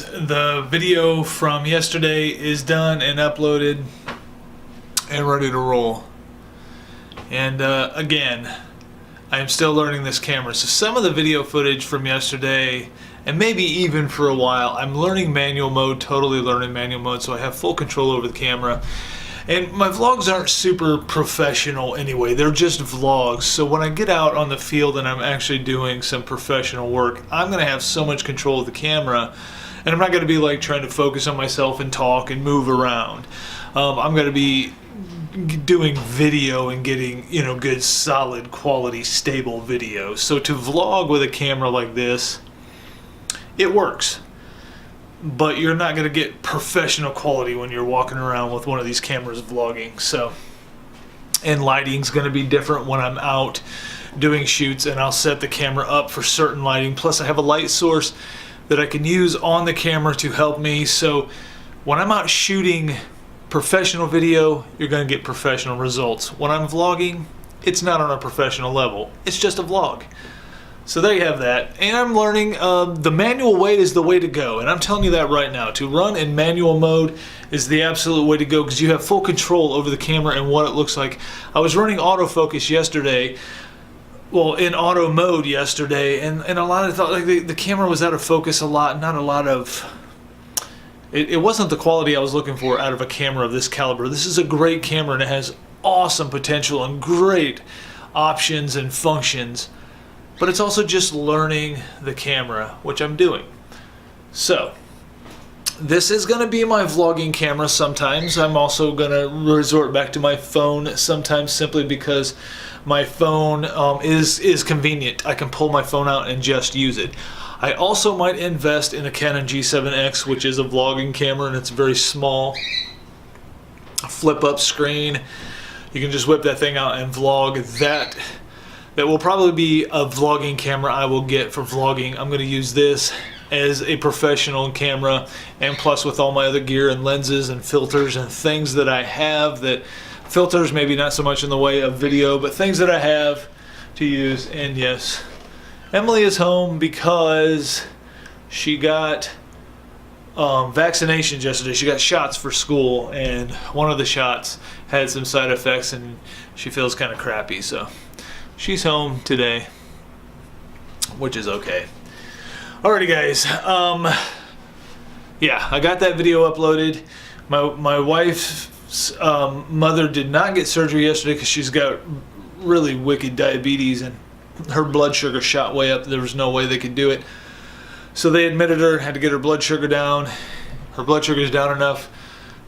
guys, the video from yesterday is done and uploaded and ready to roll. And again, I am still learning this camera. So some of the video footage from yesterday, and maybe even for a while, I'm learning manual mode, totally learning manual mode, so I have full control over the camera. And my vlogs aren't super professional anyway, they're just vlogs. So when I get out on the field and I'm actually doing some professional work, I'm gonna have so much control of the camera, and I'm not gonna be like trying to focus on myself and talk and move around. I'm gonna be doing video and getting, you know, good, solid, quality, stable video. So to vlog with a camera like this, it works. But you're not going to get professional quality when you're walking around with one of these cameras vlogging. So, and lighting's going to be different when I'm out doing shoots, and I'll set the camera up for certain lighting. Plus I have a light source that I can use on the camera to help me. So when I'm out shooting professional video, you're going to get professional results. When I'm vlogging, it's not on a professional level. It's just a vlog. So there you have that. And I'm learning the manual way is the way to go. And I'm telling you that right now. To run in manual mode is the absolute way to go, because you have full control over the camera and what it looks like. I was running autofocus yesterday. Well, in auto mode yesterday. And a lot of like the camera was out of focus a lot. Not a lot of... It wasn't the quality I was looking for out of a camera of this caliber. This is a great camera and it has awesome potential and great options and functions. But it's also just learning the camera, which I'm doing. So, this is going to be my vlogging camera sometimes. I'm also going to resort back to my phone sometimes, simply because my phone is convenient. I can pull my phone out and just use it. I also might invest in a Canon G7X, which is a vlogging camera, and it's very small. Flip up screen. You can just whip that thing out and vlog. That will probably be a vlogging camera I will get for vlogging. I'm going to use this as a professional camera, and plus with all my other gear and lenses and filters and things that I have, that filters maybe not so much in the way of video, but things that I have to use. And yes, Emily is home because she got vaccinations yesterday. She got shots for school, and one of the shots had some side effects and she feels kind of crappy, so she's home today, which is okay. Alrighty guys, yeah, I got that video uploaded. My wife's mother did not get surgery yesterday because she's got really wicked diabetes and her blood sugar shot way up. There was no way they could do it. So they admitted her, had to get her blood sugar down. Her blood sugar is down enough.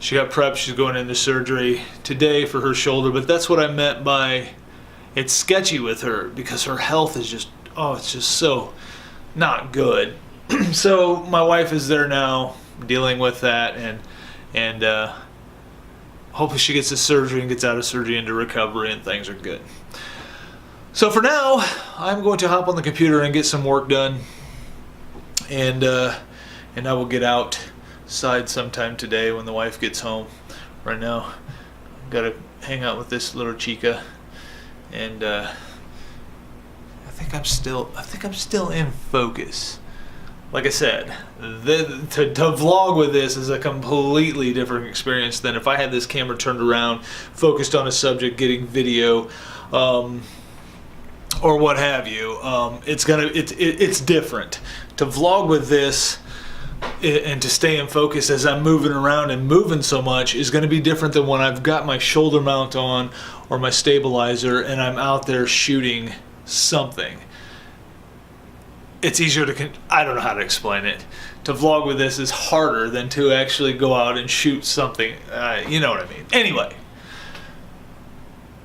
She got prepped, she's going into surgery today for her shoulder, but that's what I meant by it's sketchy with her, because her health is just, oh, it's just so not good. So my wife is there now dealing with that, and hopefully she gets the surgery and gets out of surgery into recovery and things are good. So for now, I'm going to hop on the computer and get some work done, and I will get outside sometime today when the wife gets home. Right now, I've got to hang out with this little chica. And I think I'm still in focus. Like I said, to vlog with this is a completely different experience than if I had this camera turned around, focused on a subject, getting video, or what have you. It's different to vlog with this. And to stay in focus as I'm moving around and moving so much is going to be different than when I've got my shoulder mount on or my stabilizer and I'm out there shooting something. It's easier to, I don't know how to explain it. To vlog with this is harder than to actually go out and shoot something. You know what I mean. Anyway,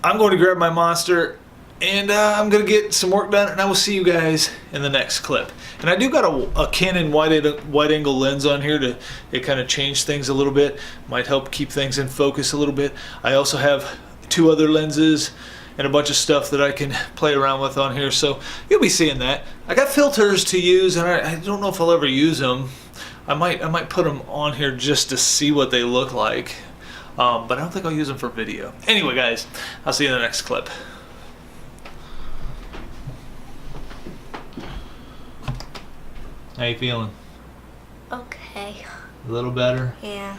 I'm going to grab my monster and I'm going to get some work done, and I will see you guys in the next clip. And I do got a Canon wide angle lens on here to kind of change things a little bit. Might help keep things in focus a little bit. I also have 2 other lenses and a bunch of stuff that I can play around with on here, so you'll be seeing that. I got filters to use, and I don't know if I'll ever use them. I might put them on here just to see what they look like, but I don't think I'll use them for video. Anyway guys, I'll see you in the next clip. How you feeling? Okay. okay. A little better? Yeah.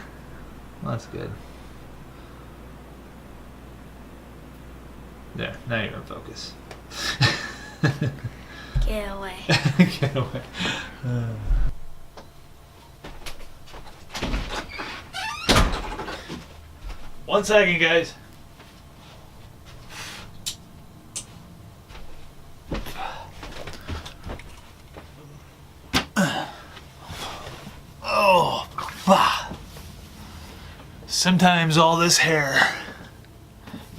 Well, that's good. There, now you're in focus. Get away. Get away. One second, guys. Oh, sometimes all this hair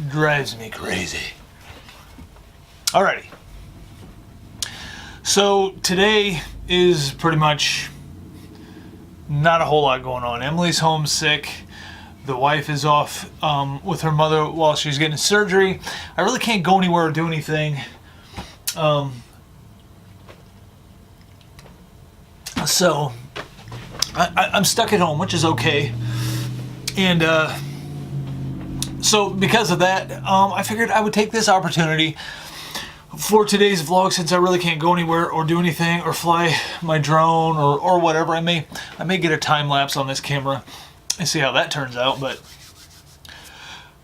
drives me crazy. Alrighty. So today is pretty much not a whole lot going on. Emily's homesick. The wife is off with her mother while she's getting surgery. I really can't go anywhere or do anything. So I'm stuck at home, which is okay. And so because of that, I figured I would take this opportunity for today's vlog, since I really can't go anywhere or do anything or fly my drone or whatever. I may get a time lapse on this camera and see how that turns out, but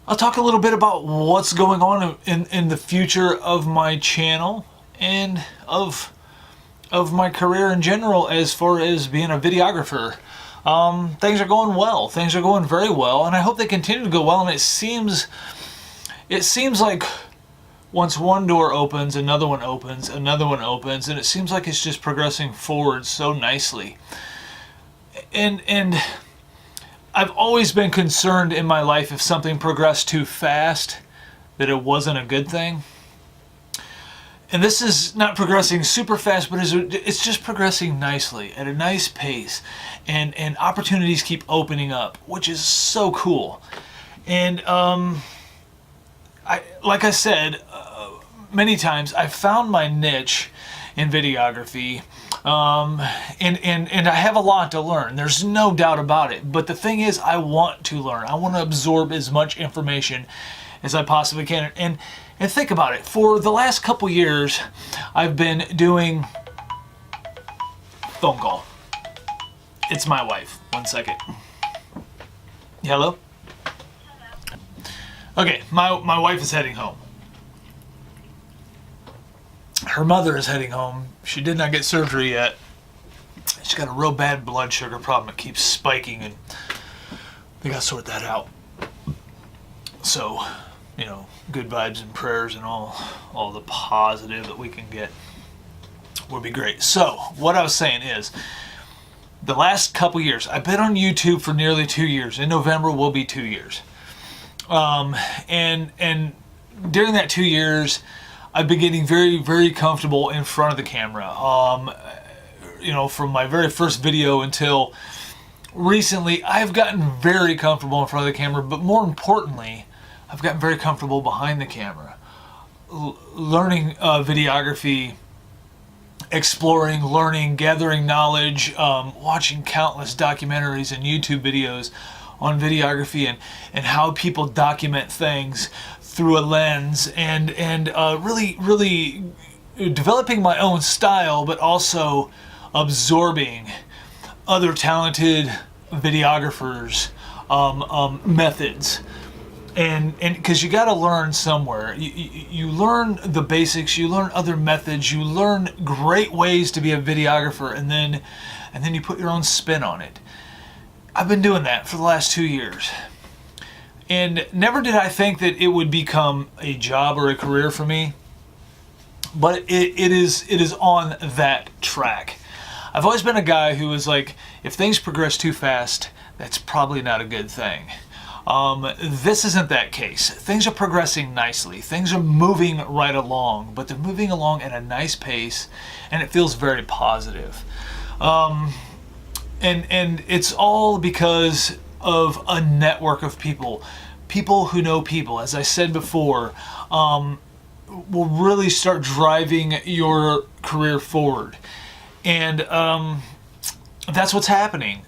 I'll talk a little bit about what's going on in the future of my channel and of my career in general as far as being a videographer. Things are going well. Things are going very well, and I hope they continue to go well. And it seems like once one door opens, another one opens, another one opens, and it seems like it's just progressing forward so nicely. And I've always been concerned in my life if something progressed too fast, that it wasn't a good thing. And this is not progressing super fast, but it's just progressing nicely at a nice pace, and opportunities keep opening up, which is so cool. And like I said many times, I found my niche in videography, and I have a lot to learn. There's no doubt about it. But the thing is, I want to learn. I want to absorb as much information as I possibly can. And think about it. For the last couple years, I've been doing phone call. It's my wife. One second. Hello? Okay, my wife is heading home. Her mother is heading home. She did not get surgery yet. She's got a real bad blood sugar problem. It keeps spiking, and they got to sort that out. So, you know, good vibes and prayers and all the positive that we can get would be great. So, what I was saying is, the last couple years, I've been on YouTube for nearly 2 years. In November will be 2 years. And during that 2 years, I've been getting very, very comfortable in front of the camera. You know, from my very first video until recently, I've gotten very comfortable in front of the camera, but more importantly, I've gotten very comfortable behind the camera. Learning videography, exploring, learning, gathering knowledge, watching countless documentaries and YouTube videos on videography and how people document things through a lens, and really developing my own style, but also absorbing other talented videographers' methods. And because you got to learn somewhere. You learn the basics, you learn other methods, you learn great ways to be a videographer, and then you put your own spin on it. I've been doing that for the last 2 years. And never did I think that it would become a job or a career for me, but it is on that track. I've always been a guy who was like, if things progress too fast, that's probably not a good thing. This isn't that case. Things are progressing nicely. Things are moving right along, but they're moving along at a nice pace, and it feels very positive. And it's all because of a network of people who know people, as I said before, will really start driving your career forward. And that's what's happening.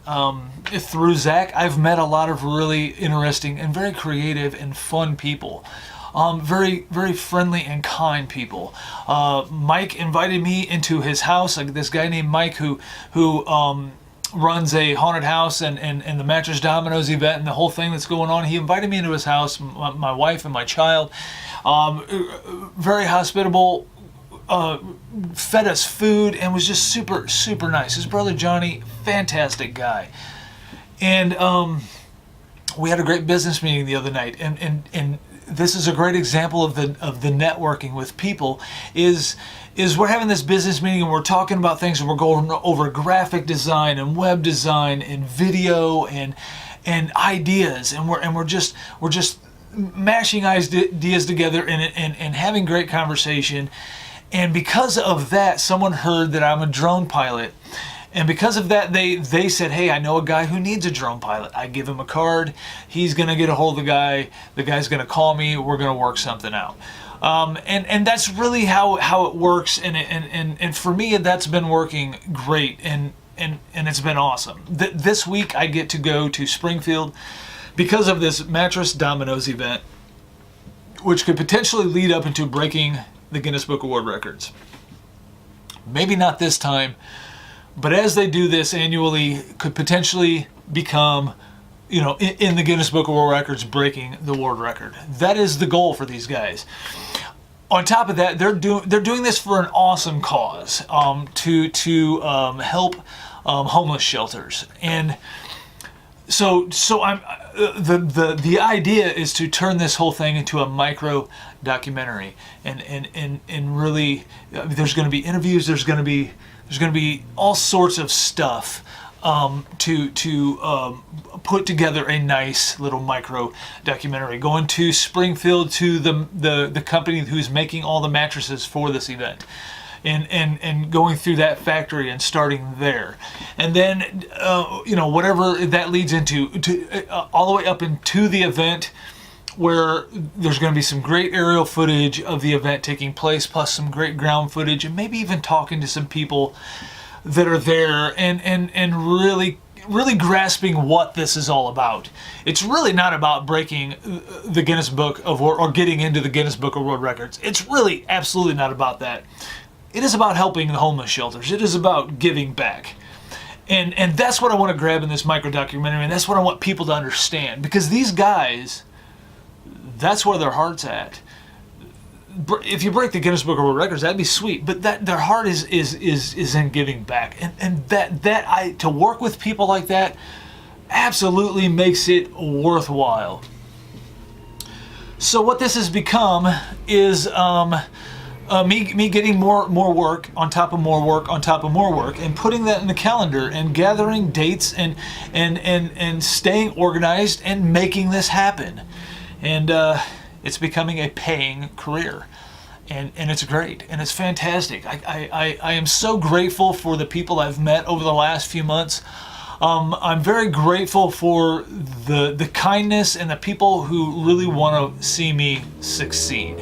Through Zach, I've met a lot of really interesting and very creative and fun people. Very, very friendly and kind people. Mike invited me into his house. Like this guy named Mike who runs a haunted house and the Mattress Dominoes event and the whole thing that's going on. He invited me into his house, my wife and my child. Very hospitable, fed us food, and was just super, super nice. His brother Johnny, fantastic guy. And we had a great business meeting the other night, and this is a great example of the networking with people. Is we're having this business meeting and we're talking about things, and we're going over graphic design and web design and video and ideas, and we're just mashing ideas together and having great conversation. And because of that, someone heard that I'm a drone pilot. And because of that, they said, hey, I know a guy who needs a drone pilot. I give him a card. He's going to get a hold of the guy. The guy's going to call me. We're going to work something out. And that's really how it works. And for me, that's been working great. And it's been awesome. This week, I get to go to Springfield because of this Mattress Dominoes event, which could potentially lead up into breaking the Guinness Book of World Records. Maybe not this time, but as they do this annually, could potentially become, in the Guinness Book of World Records, breaking the world record. That is the goal for these guys. On top of that, they're doing this for an awesome cause, to help homeless shelters. And so I'm the idea is to turn this whole thing into a micro documentary, and really, there's going to be interviews. There's going to be all sorts of stuff to put together a nice little micro documentary. Going to Springfield to the company who's making all the mattresses for this event, and going through that factory and starting there, and then whatever that leads into, all the way up into the event, where there's going to be some great aerial footage of the event taking place, plus some great ground footage, and maybe even talking to some people that are there, and really grasping what this is all about. It's really not about breaking the Guinness Book of World, or getting into the Guinness Book of World Records. It's really absolutely not about that. It is about helping the homeless shelters. It is about giving back. And that's what I want to grab in this micro documentary, and that's what I want people to understand, because these guys, that's where their heart's at. If you break the Guinness Book of World Records, that'd be sweet, but that their heart is in giving back, and that to work with people like that absolutely makes it worthwhile. So what this has become is me getting more work on top of more work on top of more work, and putting that in the calendar, and gathering dates, and staying organized, and making this happen. And it's becoming a paying career, and it's great, and it's fantastic. I am so grateful for the people I've met over the last few months. I'm very grateful for the kindness and the people who really want to see me succeed.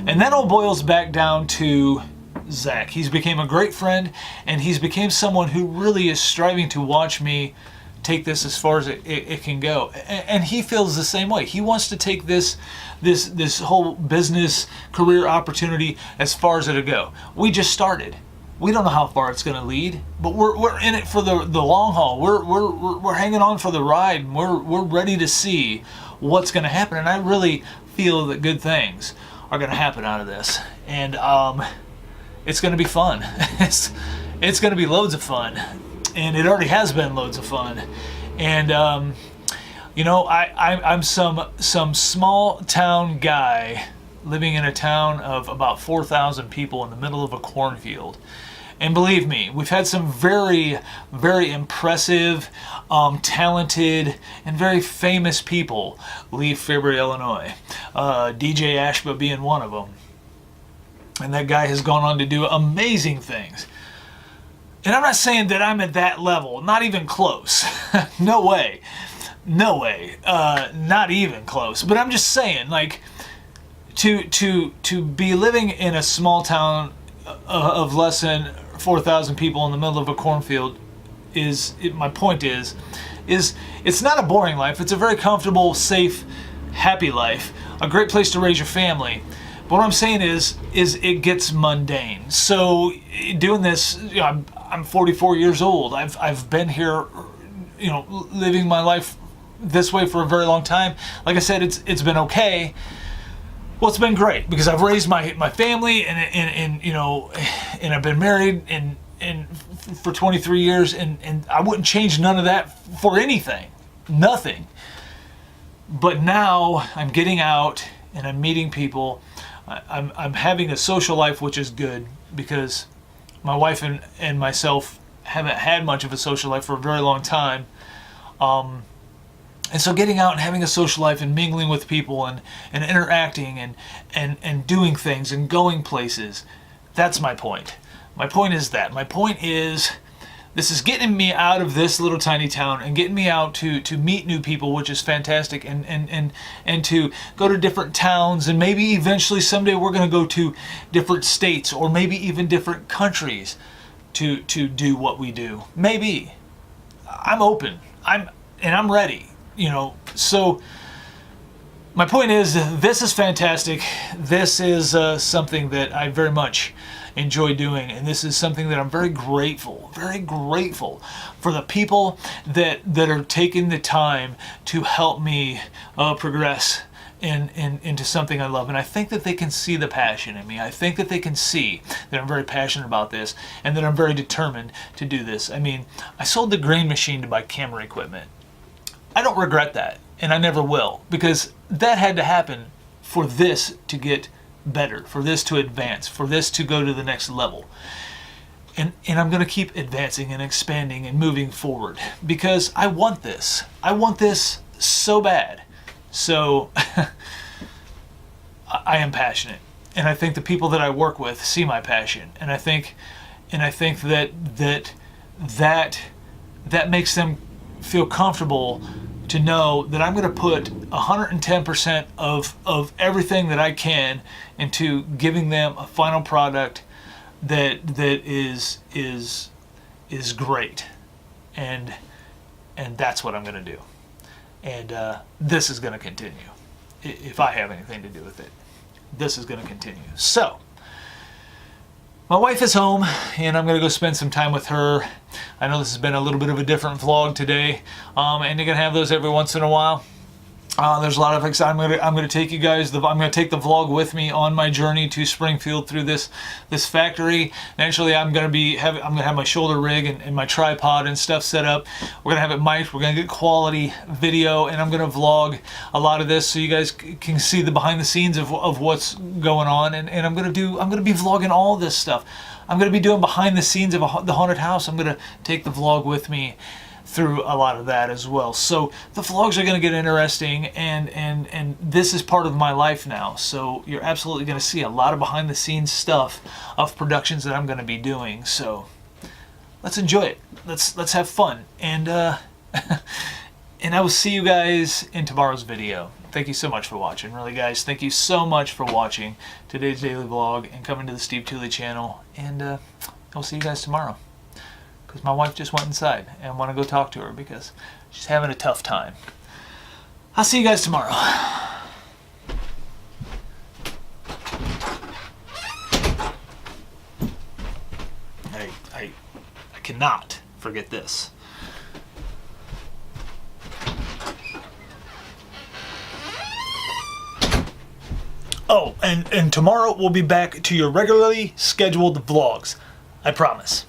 And that all boils back down to Zach. He's became a great friend, and he's became someone who really is striving to watch me take this as far as it can go. And he feels the same way. He wants to take this whole business career opportunity as far as it'll go. We just started. We don't know how far it's going to lead, but we're in it for the long haul. We're hanging on for the ride, and we're ready to see what's going to happen. And I really feel that good things are going to happen out of this, and it's going to be fun. It's going to be loads of fun, and it already has been loads of fun. And I'm some small town guy living in a town of about 4,000 people in the middle of a cornfield. And believe me, we've had some very, very impressive, talented, and very famous people leave Fairbury, Illinois. DJ Ashba being one of them. And that guy has gone on to do amazing things. And I'm not saying that I'm at that level, not even close. No way. No way. Not even close. But I'm just saying, like, to be living in a small town of less than 4,000 people in the middle of a cornfield my point is it's not a boring life. It's a very comfortable, safe, happy life. A great place to raise your family. But what I'm saying is it gets mundane. So doing this, I'm 44 years old. I've been here, living my life this way for a very long time. Like I said, it's been okay. Well, it's been great because I've raised my family and I've been married and for 23 years and I wouldn't change none of that for anything. Nothing. But now I'm getting out and I'm meeting people. I'm having a social life, which is good because my wife and myself haven't had much of a social life for a very long time. And so getting out and having a social life and mingling with people and interacting and doing things and going places, that's my point. My point is that. My point is this is getting me out of this little tiny town and getting me out to meet new people, which is fantastic, and to go to different towns, and maybe eventually someday we're going to go to different states or maybe even different countries to do what we do. Maybe. I'm open. I'm ready. So my point is, this is fantastic. This is something that I very much enjoy doing, and this is something that I'm very grateful for the people that are taking the time to help me progress into something I love. And I think that they can see the passion in me. I think that they can see that I'm very passionate about this and that I'm very determined to do this. I mean, I sold the grain machine to buy camera equipment. I don't regret that, and I never will, because that had to happen for this to get better, for this to advance, for this to go to the next level. And I'm going to keep advancing and expanding and moving forward because I want this. I want this so bad. So I am passionate, and I think the people that I work with see my passion, and I think that makes them feel comfortable to know that I'm going to put 110% of everything that I can into giving them a final product that is great, and that's what I'm going to do, and this is going to continue. If I have anything to do with it, this is going to continue. So my wife is home, and I'm going to go spend some time with her. I know this has been a little bit of a different vlog today, and you're going to have those every once in a while. There's a lot of excitement. I'm going to take you guys. I'm going to take the vlog with me on my journey to Springfield through this factory. And actually, I'm going to have my shoulder rig and my tripod and stuff set up. We're going to have it mic'd. We're going to get quality video, and I'm going to vlog a lot of this so you guys can see the behind the scenes of what's going on. And I'm going to be vlogging all this stuff. I'm going to be doing behind the scenes of the haunted house. I'm going to take the vlog with me through a lot of that as well. So the vlogs are going to get interesting, and this is part of my life now. So you're absolutely going to see a lot of behind the scenes stuff of productions that I'm going to be doing. So let's enjoy it. Let's have fun, and and I will see you guys in tomorrow's video. Thank you so much for watching. Really, guys, thank you so much for watching today's daily vlog and coming to the Steve Tooley channel. And I'll see you guys tomorrow, because my wife just went inside and I want to go talk to her because she's having a tough time. I'll see you guys tomorrow. I cannot forget this. Oh, and tomorrow we'll be back to your regularly scheduled vlogs. I promise.